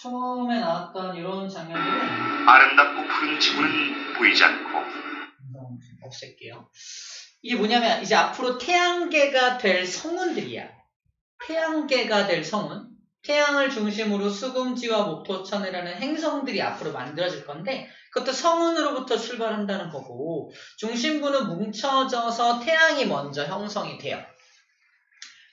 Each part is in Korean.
처음에 나왔던 이런 장면들은 아름답고 푸른 지구는 보이지 않고 없앨게요. 이게 뭐냐면 이제 앞으로 태양계가 될 성운들이야. 태양계가 될 성운. 태양을 중심으로 수금지와 목토천이라는 행성들이 앞으로 만들어질 건데 그것도 성운으로부터 출발한다는 거고 중심부는 뭉쳐져서 태양이 먼저 형성이 돼요.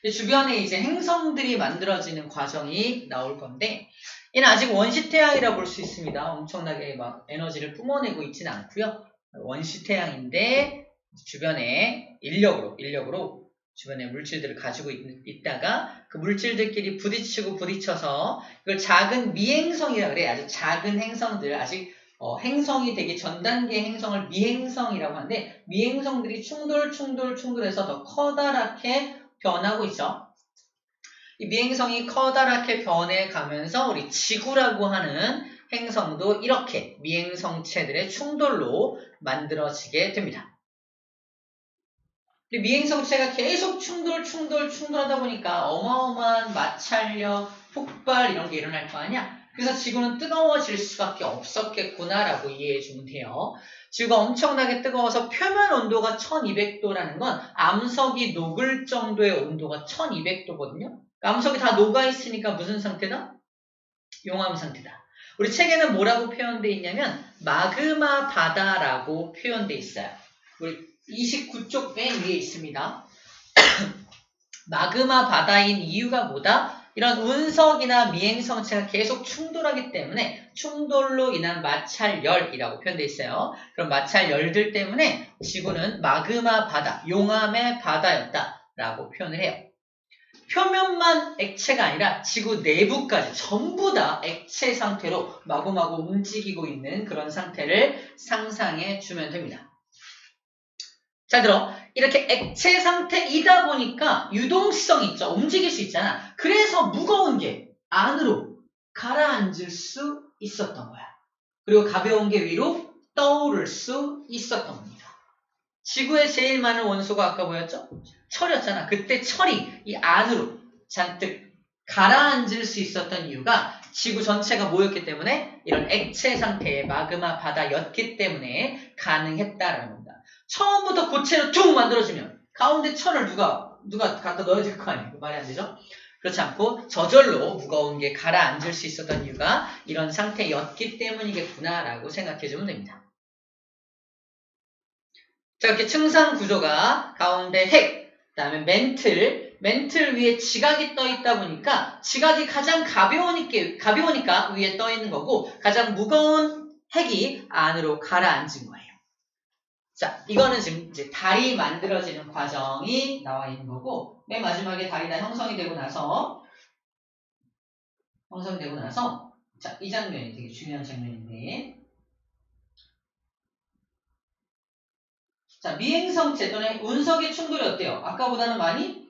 주변에 이제 행성들이 만들어지는 과정이 나올 건데 얘는 아직 원시태양이라 볼 수 있습니다. 엄청나게 막 에너지를 뿜어내고 있지는 않고요. 원시태양인데 주변에 인력으로 주변에 물질들을 가지고 있다가 그 물질들끼리 부딪혀서 이걸 작은 미행성이라 그래. 아주 작은 행성들, 아직 행성이 되기 전 단계 행성을 미행성이라고 하는데 미행성들이 충돌해서 더 커다랗게 변하고 있죠. 이 미행성이 커다랗게 변해가면서 우리 지구라고 하는 행성도 이렇게 미행성체들의 충돌로 만들어지게 됩니다. 미행성체가 계속 충돌하다 보니까 어마어마한 마찰력, 폭발 이런 게 일어날 거 아니야? 그래서 지구는 뜨거워질 수밖에 없었겠구나라고 이해해주면 돼요. 지구가 엄청나게 뜨거워서 표면 온도가 1200도라는 건 암석이 녹을 정도의 온도가 1200도거든요. 암석이 다 녹아있으니까 무슨 상태다? 용암 상태다. 우리 책에는 뭐라고 표현되어 있냐면 마그마 바다라고 표현되어 있어요. 우리 29쪽 맨 위에 있습니다. 마그마 바다인 이유가 뭐다? 이런 운석이나 미행성체가 계속 충돌하기 때문에 충돌로 인한 마찰열이라고 표현되어 있어요. 그럼 마찰열들 때문에 지구는 마그마 바다, 용암의 바다였다라고 표현을 해요. 표면만 액체가 아니라 지구 내부까지 전부 다 액체 상태로 마구마구 움직이고 있는 그런 상태를 상상해 주면 됩니다. 자, 들어. 이렇게 액체 상태이다 보니까 유동성이 있죠. 움직일 수 있잖아. 그래서 무거운 게 안으로 가라앉을 수 있었던 거야. 그리고 가벼운 게 위로 떠오를 수 있었던 겁니다. 지구에 제일 많은 원소가 아까 뭐였죠? 철이었잖아. 그때 철이 이 안으로 잔뜩 가라앉을 수 있었던 이유가 지구 전체가 모였기 때문에 이런 액체 상태의 마그마 바다였기 때문에 가능했다라는 겁니다. 처음부터 고체로 툭 만들어지면 가운데 철을 누가 갖다 넣어야 될 거 아니에요. 말이 안 되죠? 그렇지 않고 저절로 무거운 게 가라앉을 수 있었던 이유가 이런 상태였기 때문이겠구나라고 생각해주면 됩니다. 자, 이렇게 층상 구조가 가운데 핵, 그 다음에 멘틀 위에 지각이 떠 있다 보니까 지각이 가장 가벼우니까 위에 떠 있는 거고 가장 무거운 핵이 안으로 가라앉은 거예요. 자, 이거는 지금 이제 달이 만들어지는 과정이 나와 있는 거고 맨 마지막에 달이 다 형성이 되고 나서 자, 이 장면이 되게 중요한 장면인데 자, 미행성체 또는 운석의 충돌이 어때요? 아까보다는 많이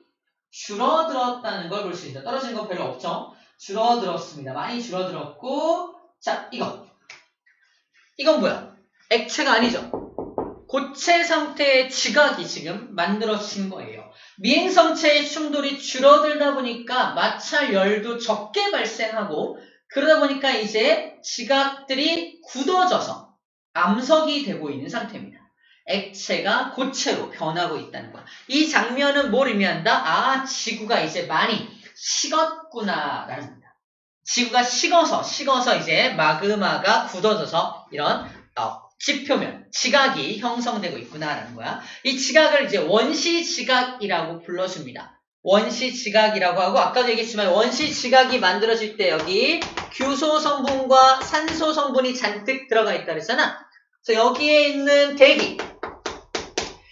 줄어들었다는 걸 볼 수 있다. 떨어지는 건 별로 없죠? 줄어들었습니다. 많이 줄어들었고 자, 이건 뭐야? 액체가 아니죠? 고체 상태의 지각이 지금 만들어진 거예요. 미행성체의 충돌이 줄어들다 보니까 마찰열도 적게 발생하고 그러다 보니까 이제 지각들이 굳어져서 암석이 되고 있는 상태입니다. 액체가 고체로 변하고 있다는 거야. 이 장면은 뭘 의미한다? 아, 지구가 이제 많이 식었구나라는 겁니다. 지구가 식어서 이제 마그마가 굳어져서 이런 지표면, 지각이 형성되고 있구나라는 거야. 이 지각을 이제 원시지각이라고 불러줍니다. 원시지각이라고 하고 아까도 얘기했지만 원시지각이 만들어질 때 여기 규소 성분과 산소 성분이 잔뜩 들어가 있다 그랬잖아. 그래서 여기에 있는 대기,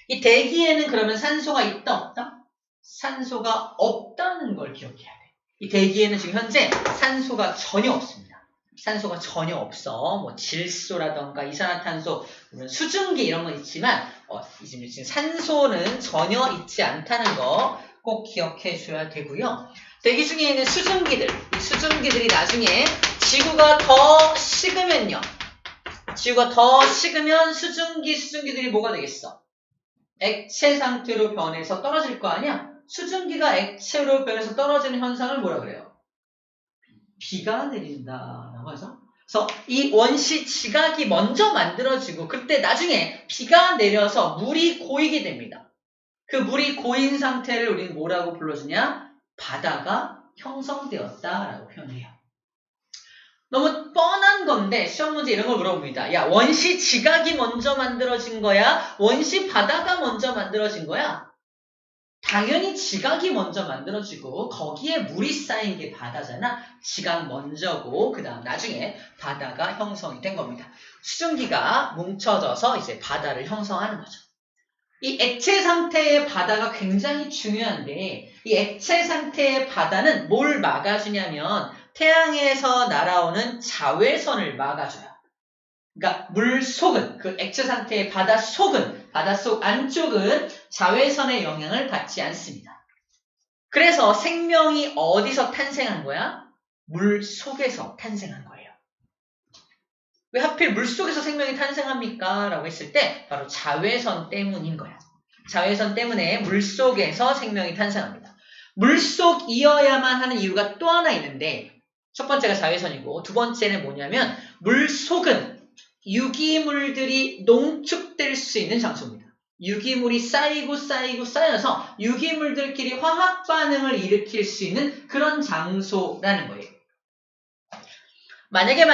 이 대기에는 그러면 산소가 있다 없다? 산소가 없다는 걸 기억해야 돼. 이 대기에는 지금 현재 산소가 전혀 없습니다. 산소가 전혀 없어. 뭐 질소라던가 이산화탄소, 수증기 이런 건 있지만 지금 산소는 전혀 있지 않다는 거 꼭 기억해 줘야 되고요. 대기 중에 있는 수증기들, 이 수증기들이 나중에 지구가 더 식으면요. 지구가 더 식으면 수증기들이 뭐가 되겠어? 액체 상태로 변해서 떨어질 거 아니야? 수증기가 액체로 변해서 떨어지는 현상을 뭐라 그래요? 비가 내린다라고 하죠. 그래서 이 원시 지각이 먼저 만들어지고 그때 나중에 비가 내려서 물이 고이게 됩니다. 그 물이 고인 상태를 우리는 뭐라고 불러주냐? 바다가 형성되었다라고 표현해요. 너무 뻔한 건데 시험 문제 이런 걸 물어봅니다. 야, 원시 지각이 먼저 만들어진 거야? 원시 바다가 먼저 만들어진 거야? 당연히 지각이 먼저 만들어지고 거기에 물이 쌓인 게 바다잖아. 지각 먼저고 그 다음 나중에 바다가 형성이 된 겁니다. 수증기가 뭉쳐져서 이제 바다를 형성하는 거죠. 이 액체 상태의 바다가 굉장히 중요한데 이 액체 상태의 바다는 뭘 막아주냐면 태양에서 날아오는 자외선을 막아줘요. 그러니까 물 속은, 그 액체 상태의 바다 속은, 바다 속 안쪽은 자외선의 영향을 받지 않습니다. 그래서 생명이 어디서 탄생한 거야? 물 속에서 탄생한 거예요. 왜 하필 물 속에서 생명이 탄생합니까? 라고 했을 때 바로 자외선 때문인 거야. 자외선 때문에 물 속에서 생명이 탄생합니다. 물 속이어야만 하는 이유가 또 하나 있는데 첫 번째가 자외선이고 두 번째는 뭐냐면 물 속은 유기물들이 농축될 수 있는 장소입니다. 유기물이 쌓여서 유기물들끼리 화학 반응을 일으킬 수 있는 그런 장소라는 거예요. 만약에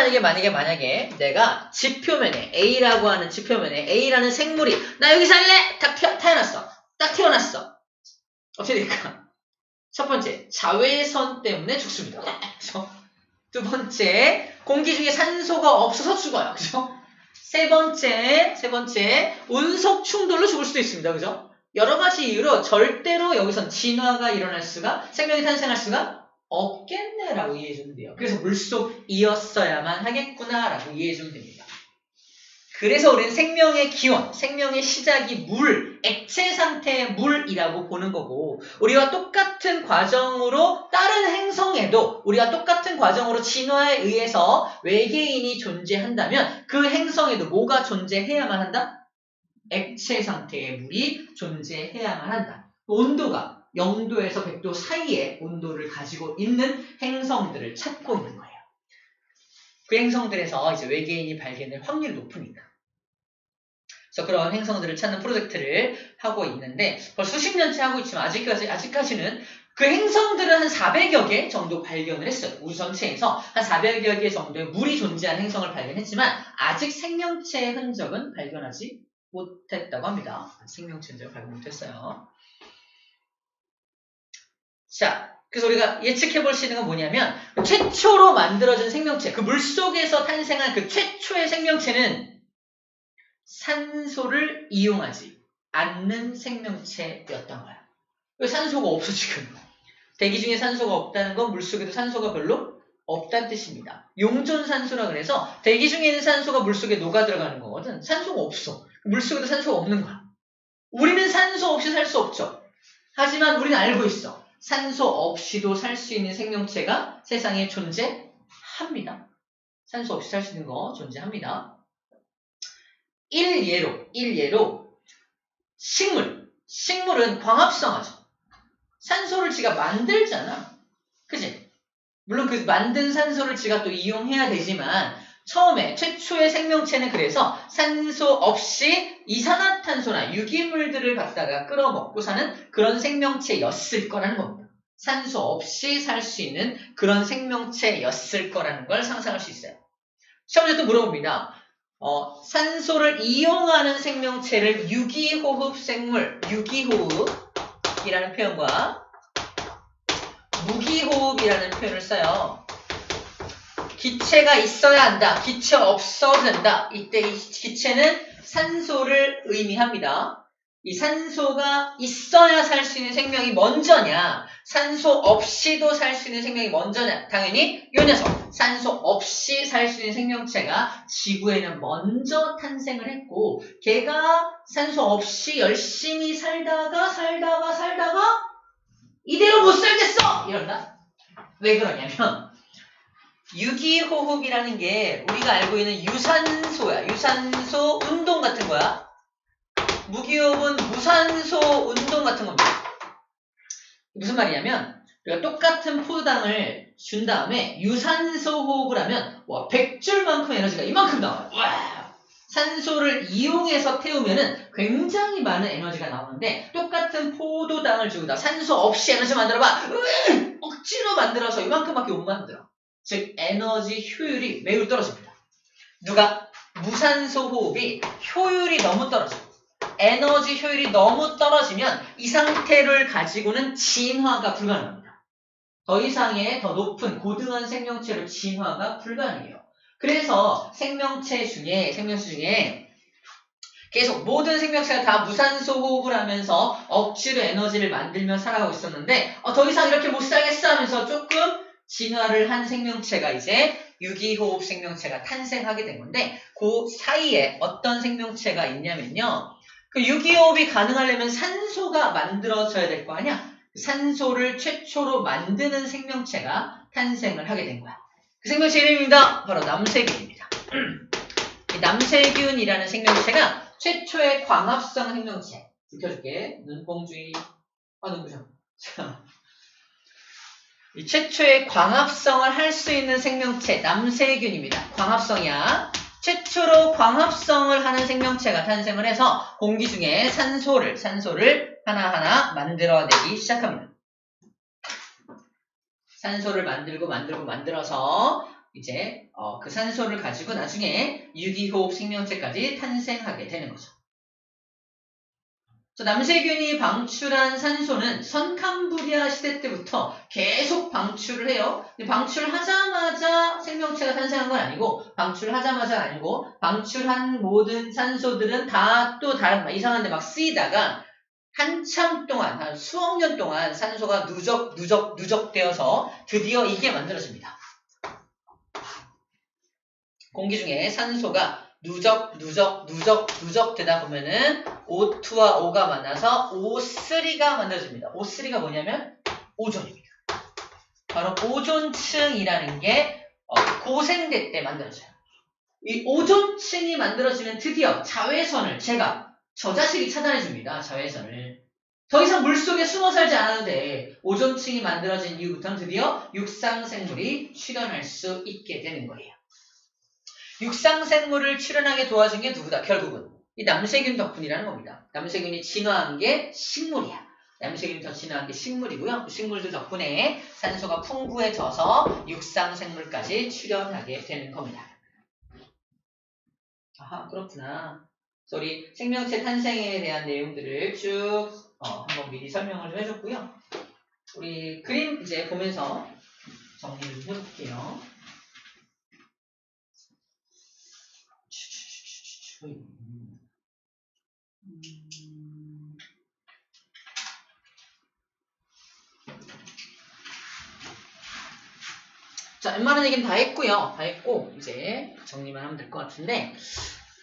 내가 지표면에 A라고 하는 지표면에 A라는 생물이 나 여기 살래! 딱 태어났어. 어떻게 될까? 첫 번째, 자외선 때문에 죽습니다. 그래서 두 번째, 공기 중에 산소가 없어서 죽어요. 그죠? 세 번째, 운석 충돌로 죽을 수도 있습니다. 그죠? 여러 가지 이유로 절대로 여기선 진화가 일어날 수가, 생명이 탄생할 수가 없겠네라고 이해해주면 돼요. 그래서 물속이었어야만 하겠구나라고 이해해주면 됩니다. 그래서 우리는 생명의 기원, 생명의 시작이 물, 액체 상태의 물이라고 보는 거고 우리와 똑같은 과정으로 다른 행성에도 우리와 똑같은 과정으로 진화에 의해서 외계인이 존재한다면 그 행성에도 뭐가 존재해야만 한다? 액체 상태의 물이 존재해야만 한다. 온도가 0도에서 100도 사이의 온도를 가지고 있는 행성들을 찾고 있는 거예요. 그 행성들에서 이제 외계인이 발견될 확률이 높으니까. 그래서 그런 행성들을 찾는 프로젝트를 하고 있는데 벌써 수십 년째 하고 있지만 아직까지는 그 행성들은 한 400여 개 정도 발견을 했어요. 우주 전체에서 한 400여 개 정도의 물이 존재하는 행성을 발견했지만 아직 생명체의 흔적은 발견하지 못했다고 합니다. 생명체 흔적을 발견 못했어요. 자, 그래서 우리가 예측해 볼 수 있는 건 뭐냐면 최초로 만들어진 생명체, 그 물속에서 탄생한 그 최초의 생명체는 산소를 이용하지 않는 생명체였던 거야. 왜 산소가 없어 지금? 대기 중에 산소가 없다는 건 물속에도 산소가 별로 없다는 뜻입니다. 용존산소라 그래서 대기 중에 있는 산소가 물속에 녹아 들어가는 거거든. 산소가 없어. 물속에도 산소가 없는 거야. 우리는 산소 없이 살 수 없죠. 하지만 우리는 알고 있어. 산소 없이도 살 수 있는 생명체가 세상에 존재합니다. 산소 없이 살 수 있는 거 존재합니다. 일예로 식물은 광합성하죠. 산소를 지가 만들잖아. 그치? 물론 그 만든 산소를 지가 또 이용해야 되지만 처음에 최초의 생명체는 그래서 산소 없이 이산화탄소나 유기물들을 갖다가 끌어먹고 사는 그런 생명체였을 거라는 겁니다. 산소 없이 살 수 있는 그런 생명체였을 거라는 걸 상상할 수 있어요. 시험에 또 물어봅니다. 산소를 이용하는 생명체를 유기호흡 생물, 유기호흡이라는 표현과 무기호흡이라는 표현을 써요. 기체가 있어야 한다. 기체 없어도 된다. 이때 이 기체는 산소를 의미합니다. 이 산소가 있어야 살 수 있는 생명이 먼저냐, 산소 없이도 살 수 있는 생명이 먼저냐. 당연히 이 녀석, 산소 없이 살 수 있는 생명체가 지구에는 먼저 탄생을 했고 걔가 산소 없이 열심히 살다가 이대로 못 살겠어! 이런다. 왜 그러냐면 유기호흡이라는 게 우리가 알고 있는 유산소야. 유산소 운동 같은 거야. 무기호흡은 무산소 운동 같은 겁니다. 무슨 말이냐면 우리가 똑같은 포도당을 준 다음에 유산소 호흡을 하면 와 100줄만큼 에너지가 이만큼 나와요. 와! 산소를 이용해서 태우면은 굉장히 많은 에너지가 나오는데 똑같은 포도당을 주고다 산소 없이 에너지 만들어봐. 억지로 만들어서 이만큼밖에 못 만들어. 즉 에너지 효율이 매우 떨어집니다. 누가? 무산소 호흡이 효율이 너무 떨어져. 에너지 효율이 너무 떨어지면 이 상태를 가지고는 진화가 불가능합니다. 더 이상의 더 높은 고등한 생명체로 진화가 불가능해요. 그래서 생명체 중에 계속 모든 생명체가 다 무산소 호흡을 하면서 억지로 에너지를 만들며 살아가고 있었는데 더 이상 이렇게 못 살겠어 하면서 조금 진화를 한 생명체가 이제 유기호흡 생명체가 탄생하게 된 건데 그 사이에 어떤 생명체가 있냐면요. 그 유기호흡이 가능하려면 산소가 만들어져야 될 거 아니야? 산소를 최초로 만드는 생명체가 탄생을 하게 된 거야. 그 생명체 이름입니다. 바로 남세균입니다. 이 남세균이라는 생명체가 최초의 광합성 생명체. 지켜줄게. 눈뽕주의. 눈부셔. 자, 이 최초의 광합성을 할 수 있는 생명체 남세균입니다. 광합성이야. 최초로 광합성을 하는 생명체가 탄생을 해서 공기 중에 산소를 하나하나 만들어내기 시작합니다. 산소를 만들어서 이제 그 산소를 가지고 나중에 유기호흡 생명체까지 탄생하게 되는 거죠. 남세균이 방출한 산소는 선캄브리아 시대 때부터 계속 방출을 해요. 근데 방출하자마자 생명체가 탄생한 건 아니고 방출한 모든 산소들은 다 또 다른 이상한데 막 쓰이다가 한참 동안 한 수억 년 동안 산소가 누적되어서 드디어 이게 만들어집니다. 공기 중에 산소가 누적되다 보면은 O2와 O가 만나서 O3가 만들어집니다. O3가 뭐냐면 오존입니다. 바로 오존층이라는 게 고생대 때 만들어져요. 이 오존층이 만들어지면 드디어 자외선을 저 자식이 차단해줍니다. 자외선을. 더 이상 물속에 숨어 살지 않아도 돼. 오존층이 만들어진 이후부터는 드디어 육상생물이 출현할 수 있게 되는 거예요. 육상생물을 출현하게 도와준 게 누구다? 결국은 이 남세균 덕분이라는 겁니다. 남세균이 진화한 게 식물이야. 남세균이 더 진화한 게 식물이고요. 그 식물들 덕분에 산소가 풍부해져서 육상생물까지 출현하게 되는 겁니다. 아하, 그렇구나. 그래서 우리 생명체 탄생에 대한 내용들을 쭉 한번 미리 설명을 좀 해줬고요. 우리 그림 이제 보면서 정리를 좀 해볼게요. 자, 웬만한 얘기는 다 했고요. 다 했고 이제 정리만 하면 될 것 같은데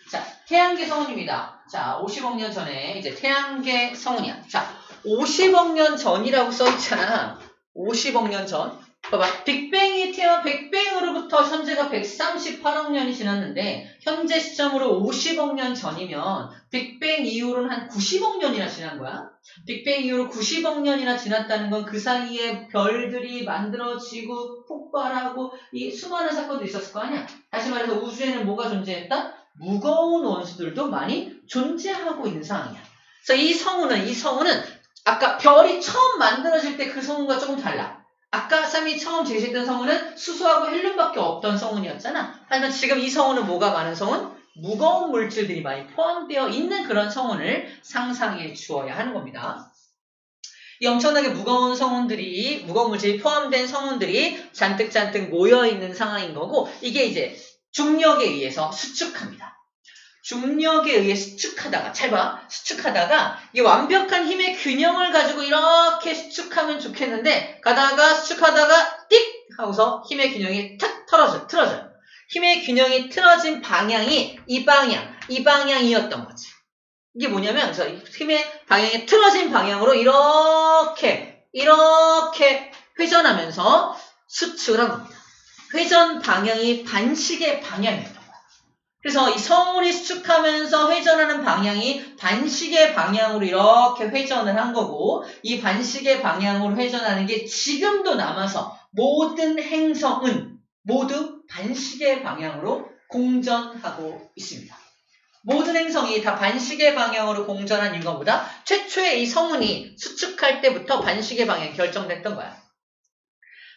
자, 태양계 성운입니다. 자, 50억 년 전에 이제 태양계 성운이야. 자, 50억 년 전이라고 써있잖아. 50억 년 전. 봐봐. 빅뱅으로부터 현재가 138억 년이 지났는데 현재 시점으로 50억 년 전이면 빅뱅 이후로는 한 90억 년이나 지난 거야. 빅뱅 이후로 90억 년이나 지났다는 건 그 사이에 별들이 만들어지고 폭발하고 이 수많은 사건도 있었을 거 아니야. 다시 말해서 우주에는 뭐가 존재했다? 무거운 원소들도 많이 존재하고 있는 상황이야. 그래서 이 성운은 아까 별이 처음 만들어질 때 그 성운과 조금 달라. 아까 쌈이 처음 제시했던 성운은 수소하고 헬륨밖에 없던 성운이었잖아. 하지만 지금 이 성운은 뭐가 많은 성운? 무거운 물질들이 많이 포함되어 있는 그런 성운을 상상해 주어야 하는 겁니다. 이 엄청나게 무거운 물질이 포함된 성운들이 잔뜩 모여있는 상황인 거고 이게 이제 중력에 의해서 수축합니다. 중력에 의해 수축하다가 이 완벽한 힘의 균형을 가지고 이렇게 수축하면 좋겠는데 수축하다가 띡 하고서 힘의 균형이 탁 틀어져요. 힘의 균형이 틀어진 방향이 이 방향이었던 거지. 이게 뭐냐면 힘의 방향이 틀어진 방향으로 이렇게 회전하면서 수축을 한 겁니다. 회전 방향이 반식의 방향이었던 거야. 그래서 이 성운이 수축하면서 회전하는 방향이 반시계 방향으로 이렇게 회전을 한 거고, 이 반시계 방향으로 회전하는 게 지금도 남아서 모든 행성은 모두 반시계 방향으로 공전하고 있습니다. 모든 행성이 다 반시계 방향으로 공전한 이유가 뭐다? 최초에 이 성운이 수축할 때부터 반시계 방향이 결정됐던 거야.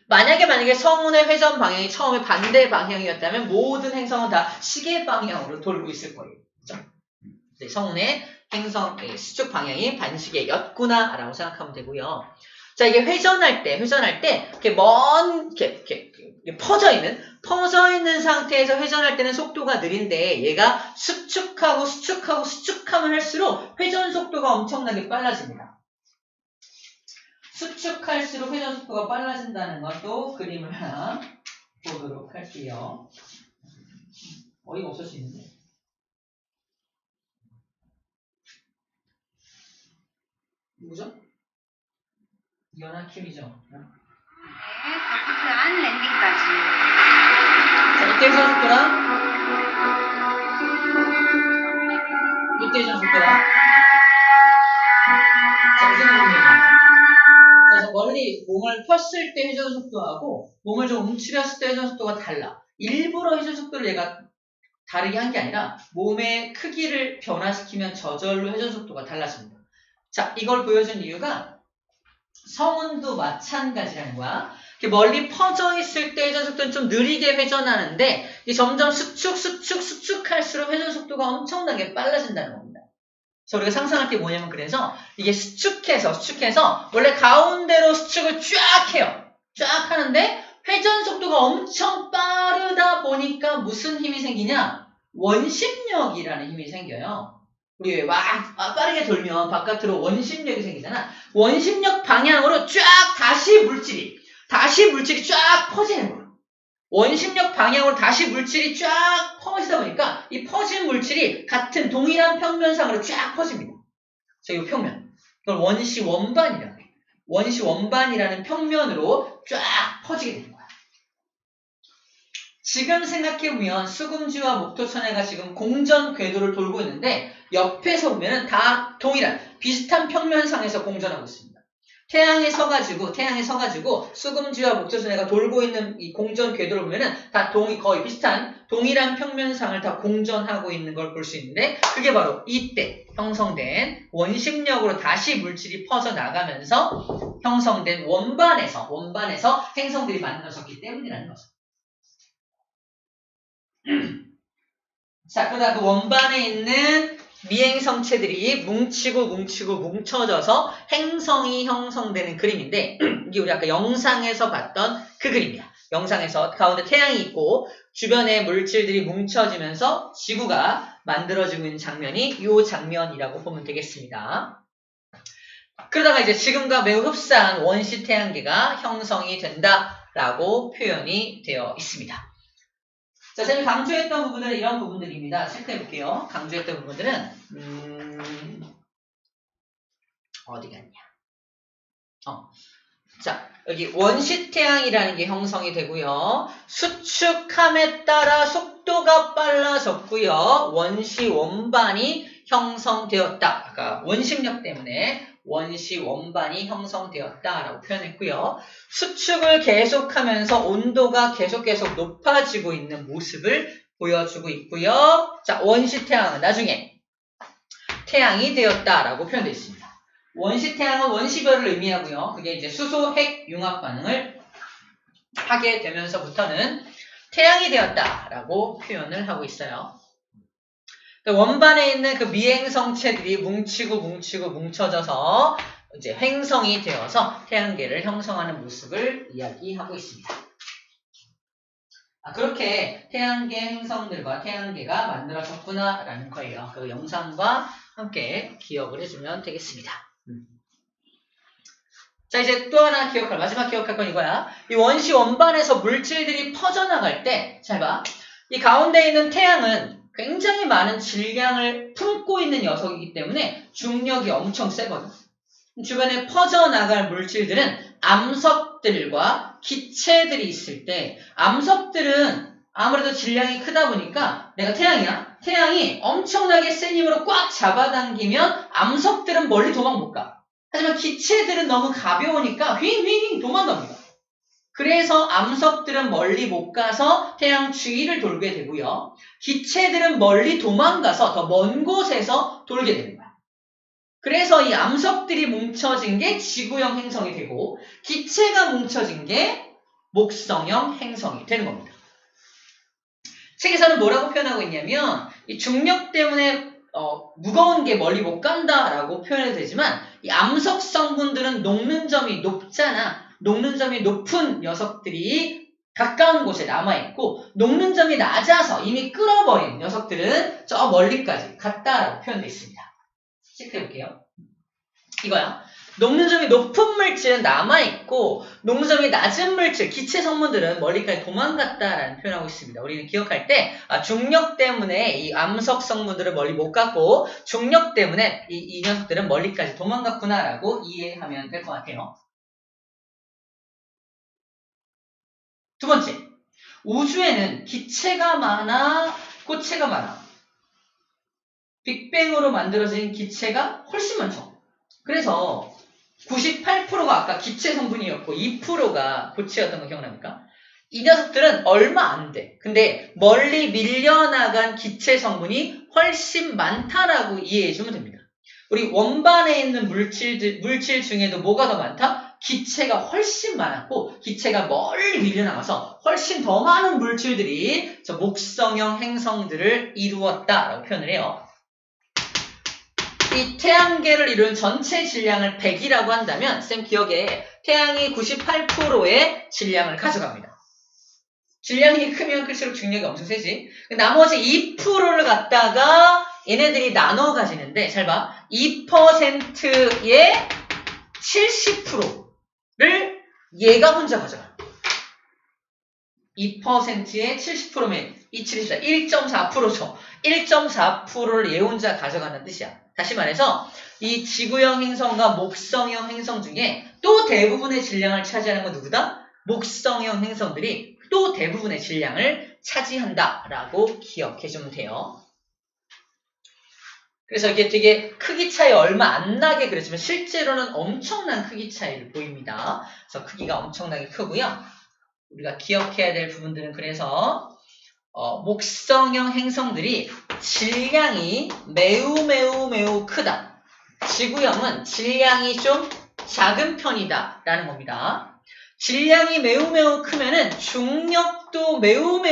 만약에 성운의 회전 방향이 처음에 반대 방향이었다면 모든 행성은 다 시계 방향으로 돌고 있을 거예요. 그렇죠? 성운의 행성의 수축 방향이 반시계였구나라고 생각하면 되고요. 자, 이게 회전할 때 이렇게 이렇게 퍼져 있는 상태에서 회전할 때는 속도가 느린데, 얘가 수축하면 할수록 회전 속도가 엄청나게 빨라집니다. 수축할수록 회전 속도가 빨라진다는 것도 그림을 하나 보도록 할게요. 어이가 없을 수 있는데. 누구죠? 연하킴이죠. 네, 바코트 안 랜딩까지. 자, 이때 회전 속도랑 이때 회전 속도랑. 자, 무슨 부분이에요? 그래서 멀리 몸을 폈을 때 회전 속도하고 몸을 좀 움츠렸을 때 회전 속도가 달라. 일부러 회전 속도를 얘가 다르게 한 게 아니라 몸의 크기를 변화시키면 저절로 회전 속도가 달라집니다. 자, 이걸 보여준 이유가 성운도 마찬가지라는 거야. 멀리 퍼져 있을 때 회전 속도는 좀 느리게 회전하는데, 점점 수축할수록 회전 속도가 엄청나게 빨라진다는 겁니다. 그래서 우리가 상상할 게 뭐냐면, 그래서 이게 수축해서 원래 가운데로 수축을 쫙 해요. 쫙 하는데 회전 속도가 엄청 빠르다 보니까 무슨 힘이 생기냐? 원심력이라는 힘이 생겨요. 우리 왜 빠르게 돌면 바깥으로 원심력이 생기잖아. 원심력 방향으로 쫙 다시 물질이 쫙 퍼지는 거야. 원심력 방향으로 다시 물질이 쫙 퍼지다 보니까 이 퍼진 물질이 같은 동일한 평면상으로 쫙 퍼집니다. 이 평면. 이걸 원시원반이라고 해요. 원시원반이라는 평면으로 쫙 퍼지게 되는 거야. 지금 생각해보면 수금지와 목토천해가 지금 공전 궤도를 돌고 있는데, 옆에서 보면은 다 동일한 비슷한 평면상에서 공전하고 있습니다. 태양에 서가지고 수금지와 목토천해가 돌고 있는 이 공전 궤도를 보면은 다 거의 비슷한 동일한 평면상을 다 공전하고 있는 걸 볼 수 있는데, 그게 바로 이때 형성된 원심력으로 다시 물질이 퍼져나가면서 형성된 원반에서 행성들이 만들어졌기 때문이라는 거죠. 자, 그러다 그 원반에 있는 미행성체들이 뭉쳐져서 행성이 형성되는 그림인데, 이게 우리 아까 영상에서 봤던 그 그림이야. 영상에서 가운데 태양이 있고 주변에 물질들이 뭉쳐지면서 지구가 만들어지고 있는 장면이 이 장면이라고 보면 되겠습니다. 그러다가 이제 지금과 매우 흡사한 원시 태양계가 형성이 된다라고 표현이 되어 있습니다. 자, 제가 강조했던 부분들은 이런 부분들입니다. 체크해 볼게요. 강조했던 부분들은 어디 갔냐? 자, 여기 원시태양이라는 게 형성이 되고요. 수축함에 따라 속도가 빨라졌고요. 원시원반이 형성되었다. 아까 원심력 때문에 원시원반이 형성되었다라고 표현했고요. 수축을 계속하면서 온도가 계속 높아지고 있는 모습을 보여주고 있고요. 자, 원시태양은 나중에 태양이 되었다라고 표현되어 있습니다. 원시태양은 원시별을 의미하고요. 그게 이제 수소, 핵, 융합 반응을 하게 되면서부터는 태양이 되었다라고 표현을 하고 있어요. 원반에 있는 그 미행성체들이 뭉쳐져서 이제 행성이 되어서 태양계를 형성하는 모습을 이야기하고 있습니다. 그렇게 태양계 행성들과 태양계가 만들어졌구나라는 거예요. 그 영상과 함께 기억을 해주면 되겠습니다. 자, 이제 또 하나 마지막 기억할 건 이거야. 이 원시 원반에서 물질들이 퍼져나갈 때, 잘 봐. 이 가운데 있는 태양은 굉장히 많은 질량을 품고 있는 녀석이기 때문에 중력이 엄청 세거든. 주변에 퍼져나갈 물질들은 암석들과 기체들이 있을 때, 암석들은 아무래도 질량이 크다 보니까 내가 태양이야. 태양이 엄청나게 센 힘으로 꽉 잡아당기면 암석들은 멀리 도망 못 가. 하지만 기체들은 너무 가벼우니까 휘잉휘잉 도망갑니다. 그래서 암석들은 멀리 못 가서 태양 주위를 돌게 되고요. 기체들은 멀리 도망가서 더 먼 곳에서 돌게 되는 거야. 그래서 이 암석들이 뭉쳐진 게 지구형 행성이 되고 기체가 뭉쳐진 게 목성형 행성이 되는 겁니다. 책에서는 뭐라고 표현하고 있냐면 이 중력 때문에 무거운 게 멀리 못 간다라고 표현이 되지만 이 암석 성분들은 녹는 점이 높잖아. 녹는 점이 높은 녀석들이 가까운 곳에 남아있고 녹는 점이 낮아서 이미 끓어버린 녀석들은 저 멀리까지 갔다라고 표현되어 있습니다. 체크해볼게요. 이거야. 녹는 점이 높은 물질은 남아있고 녹는 점이 낮은 물질, 기체 성분들은 멀리까지 도망갔다라는 표현하고 있습니다. 우리는 기억할 때 중력 때문에 이 암석 성분들은 멀리 못 갔고 중력 때문에 이 녀석들은 멀리까지 도망갔구나라고 이해하면 될 것 같아요. 두 번째, 우주에는 기체가 많아, 고체가 많아. 빅뱅으로 만들어진 기체가 훨씬 많죠. 그래서 98%가 아까 기체 성분이었고 2%가 고체였던 거 기억납니까? 이 녀석들은 얼마 안 돼. 근데 멀리 밀려나간 기체 성분이 훨씬 많다라고 이해해주면 됩니다. 우리 원반에 있는 물질 중에도 뭐가 더 많다? 기체가 훨씬 많았고 기체가 멀리 밀려나가서 훨씬 더 많은 물질들이 저 목성형 행성들을 이루었다라고 표현을 해요. 이 태양계를 이룬 전체 질량을 100이라고 한다면 쌤 기억에 태양이 98%의 질량을 가져갑니다. 질량이 크면 클수록 중력이 엄청 세지. 나머지 2%를 갖다가 얘네들이 나눠 가지는데 잘 봐. 2%의 70%를 얘가 혼자 가져가. 2%의 70%면 274, 1.4%죠. 1.4%를 얘 혼자 가져가는 뜻이야. 다시 말해서 이 지구형 행성과 목성형 행성 중에 또 대부분의 질량을 차지하는 건 누구다? 목성형 행성들이 또 대부분의 질량을 차지한다라고 기억해주면 돼요. 그래서 이게 되게 크기 차이 얼마 안 나게 그랬지만 실제로는 엄청난 크기 차이를 보입니다. 그래서 크기가 엄청나게 크고요. 우리가 기억해야 될 부분들은 그래서 목성형 행성들이 질량이 매우 크다. 지구형은 질량이 좀 작은 편이다 라는 겁니다. 질량이 매우 크면은 중력도 매우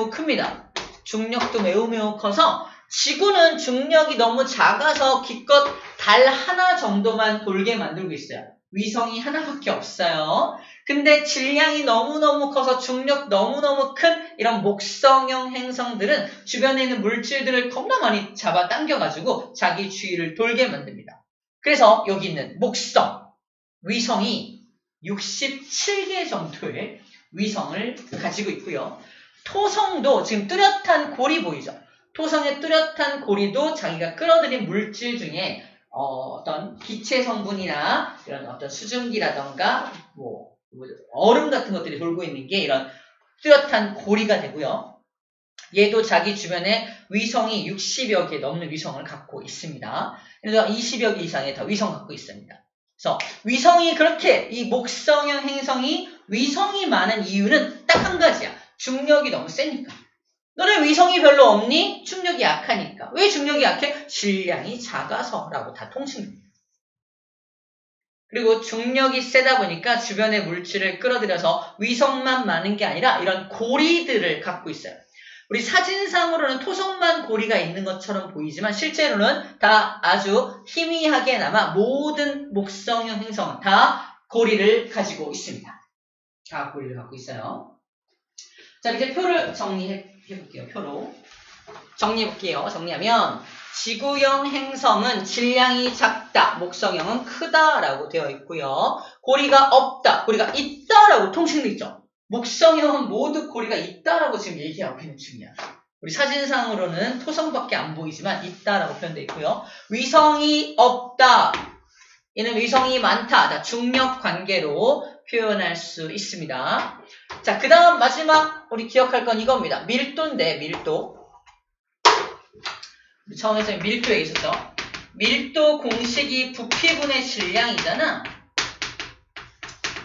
큽니다. 중력도 매우 커서 지구는 중력이 너무 작아서 기껏 달 하나 정도만 돌게 만들고 있어요. 위성이 하나밖에 없어요. 근데 질량이 너무너무 커서 중력 너무너무 큰 이런 목성형 행성들은 주변에 있는 물질들을 겁나 많이 잡아 당겨가지고 자기 주위를 돌게 만듭니다. 그래서 여기 있는 목성, 위성이 67개 정도의 위성을 가지고 있고요. 토성도 지금 뚜렷한 골이 보이죠? 토성의 뚜렷한 고리도 자기가 끌어들인 물질 중에 어떤 기체 성분이나 이런 어떤 수증기라던가 얼음 같은 것들이 돌고 있는 게 이런 뚜렷한 고리가 되고요. 얘도 자기 주변에 위성이 60여 개 넘는 위성을 갖고 있습니다. 그래서 20여 개 이상의 다 위성 갖고 있습니다. 그래서 위성이 그렇게 이 목성형 행성이 위성이 많은 이유는 딱 한 가지야. 중력이 너무 세니까. 너네 위성이 별로 없니? 중력이 약하니까. 왜 중력이 약해? 질량이 작아서라고 다 통칭됩니다. 그리고 중력이 세다 보니까 주변의 물질을 끌어들여서 위성만 많은 게 아니라 이런 고리들을 갖고 있어요. 우리 사진상으로는 토성만 고리가 있는 것처럼 보이지만 실제로는 다 아주 희미하게나마 모든 목성형 행성은 다 고리를 가지고 있습니다. 다 고리를 갖고 있어요. 자, 이제 표를 정리해볼게요. 표로. 정리해볼게요. 정리하면 지구형 행성은 질량이 작다, 목성형은 크다라고 되어 있고요. 고리가 없다, 고리가 있다라고 통칭되어 있죠. 목성형은 모두 고리가 있다라고 지금 얘기하고 있는 중이야. 우리 사진상으로는 토성밖에 안 보이지만 있다라고 표현되어 있고요. 위성이 없다. 얘는 위성이 많다. 다 중력 관계로 표현할 수 있습니다. 자, 그 다음 마지막 우리 기억할 건 이겁니다. 밀도인데 밀도. 처음에 선생님 밀도 얘기했었죠. 밀도 공식이 부피분의 질량이잖아.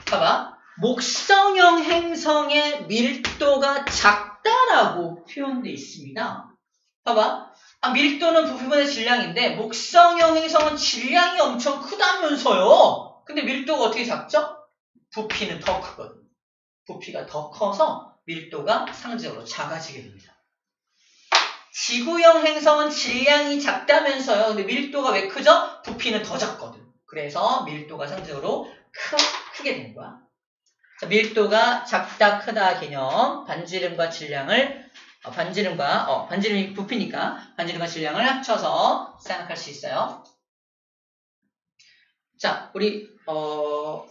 봐봐. 목성형 행성의 밀도가 작다라고 표현되어 있습니다. 봐봐. 밀도는 부피분의 질량인데 목성형 행성은 질량이 엄청 크다면서요. 근데 밀도가 어떻게 작죠? 부피는 더 크거든. 부피가 더 커서 밀도가 상대적으로 작아지게 됩니다. 지구형 행성은 질량이 작다면서요. 근데 밀도가 왜 크죠? 부피는 더 작거든. 그래서 밀도가 상대적으로 크게 되는 거야. 자, 밀도가 작다 크다 개념, 반지름과 질량을 반지름이 부피니까 반지름과 질량을 합쳐서 생각할 수 있어요. 자, 우리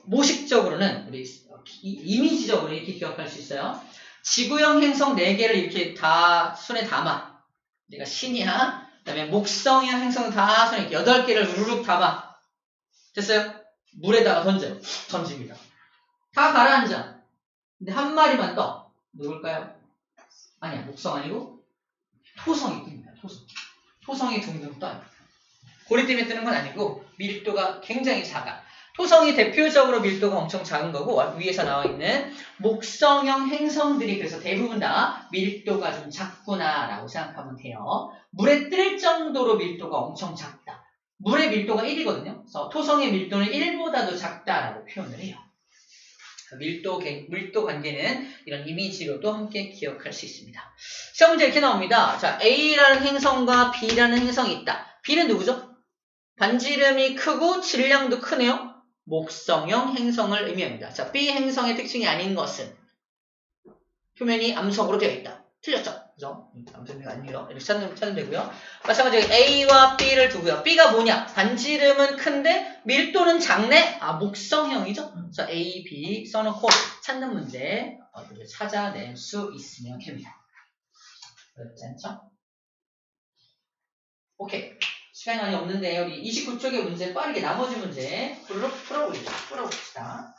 모식적으로는 우리 이미지적으로 이렇게 기억할 수 있어요. 지구형 행성 4개를 이렇게 다 손에 담아. 내가 신이야. 그다음에 목성형 행성 다 손에 이렇게 8개를 우르륵 담아. 됐어요? 물에다가 던집니다. 다 가라앉아. 근데 한 마리만 떠. 누굴까요? 아니야, 목성 아니고 토성이 뜹니다. 토성이 둥둥 떠요. 고리 때문에 뜨는 건 아니고 밀도가 굉장히 작아. 토성이 대표적으로 밀도가 엄청 작은 거고 위에서 나와 있는 목성형 행성들이 그래서 대부분 다 밀도가 좀 작구나라고 생각하면 돼요. 물에 뜰 정도로 밀도가 엄청 작다. 물의 밀도가 1이거든요. 그래서 토성의 밀도는 1보다도 작다라고 표현을 해요. 밀도 관계는 이런 이미지로도 함께 기억할 수 있습니다. 시험 문제 이렇게 나옵니다. 자, A라는 행성과 B라는 행성이 있다. B는 누구죠? 반지름이 크고 질량도 크네요. 목성형 행성을 의미합니다. 자, B 행성의 특징이 아닌 것은 표면이 암석으로 되어 있다. 틀렸죠? 그죠? 암석이 아니에요. 이렇게 찾으면 되고요. 마찬가지로 A와 B를 두고요. B가 뭐냐? 반지름은 큰데 밀도는 작네? 목성형이죠? 그래서 A, B 써놓고 찾는 문제 찾아낼 수 있으면 됩니다. 어렵지 않죠? 오케이. 시간이 많이 없는데 우리 29쪽의 문제 빠르게 나머지 문제 풀어봅시다.